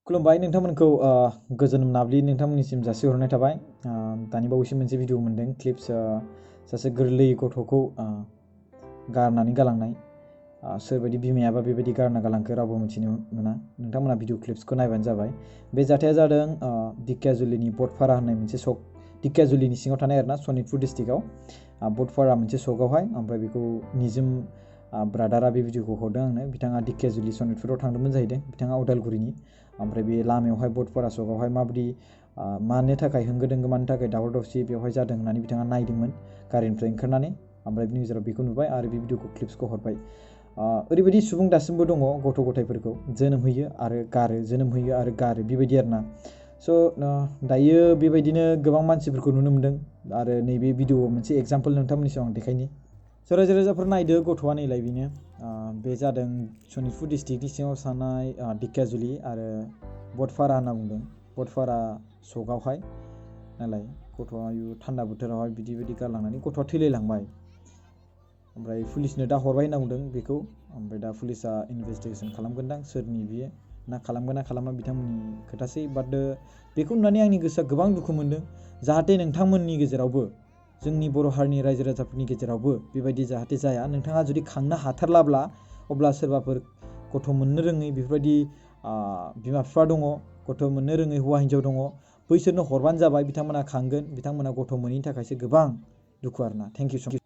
खुलुमबाय नोंथांमोनखौ गोजोन मोनाबिलि नोंथांमोननिसिम जासिहरनाय थाबाय। दानि बावैसो मोनसे भिडिअ मोनदों क्लिप्स सासे गोरलै गथ'खौ गारनानै गालांनाय सोरबायदि बिमायाबा बेबायदि गारना गालांखो रावबो मिथिनो मोना। नोंथांमोना भिडिअ क्लिप्सखौ नायबानो जाबाय। बे जाथाया जादों धिकियाजुलिनि बटपारा होननाय मोनसे सक, धिकियाजुलिनि सिङाव थानाय आरोना सनितपुर डिस्ट्रिक्टआव बटपारा मोनसे सकआवहाय। ओमफ्राय बेखौ निजोम ब्रादारा बे भिडिअखौ हरदों आंनो। बिथाङा धिकियाजुलि सनितपुराव थांदोंमोन जाहैदों, बिथाङा उदालगुरिनि। ओमफ्राय बे लामायावहाय बटपारा सकआवहाय माबायदि मानो थाखाय होंगो दोंगो मानो थाखाय दावराव दावसि बेवहाय जादों होननानै बिथाङा नायदोंमोन गारिनिफ्राय ओंखारनानै। ओमफ्राय बिनि गेजेराव बेखौ नुबाय आरो बे भिडिअखौ क्लिप्सखौ हरबाय। ओरैबायदि सुबुं दासिमबो दङ गथ' गथायफोरखौ जोनोम होयो आरो गारो, जोनोम होयो आरो गारो, बेबायदि आरोना। स' दायो बेबायदिनो गोबां मानसिफोरखौ नुनो मोन्दों आरो नैबे भिडिअआव मोनसे एग्जाम्पल नोंथांमोननि सिगाङाव आं देखायनि। स' रायजो राजाफोर नायदो, गथ'आ नैलाय बेनो। बे जादों सनितपुर डिस्ट्रिक्टनि सिङाव थानाय धिकियाजुलि आरो बटपारा होनना बुंदों, बटपारा सकआवहाय। नालाय गथ'आ थान्दा बोथोरावहाय बिदि गारलांनानै गथ'आ थैलायलांबाय। ओमफ्राय पुलिसनो दा हरबाय होनना बुंदों बेखौ। ओमफ्राय दा पुलिसा इनभेस्टिगेसन खालामगोनदां सोरनि बियो ना खालामगोन ना खालामा बिथांमोननि खोथासै। बाट बेखौ नुनानै आंनि गोसोआ गोबां दुखु मोन्दों। जाहाथे नोंथांमोननि गेजेरावबो, जोंनि बर' हारिनि रायजो राजाफोरनि गेजेरावबो बेबायदि जाहाथे जाया। नोंथाङा जुदि खांनो हाथारलाब्ला अब्ला सोरबाफोर गथ' मोननो रोङै बेफोरबायदि बिमा बिफा दङ, गथ' मोननो रोङै हौवा हिन्जाव दङ, बैसोरनो हरबानो जाबाय, बिथांमोना खांगोन। बिथांमोना गथ' मोनैनि थाखायसो गोबां दुखु आरोना। थेंक इउ स' माच।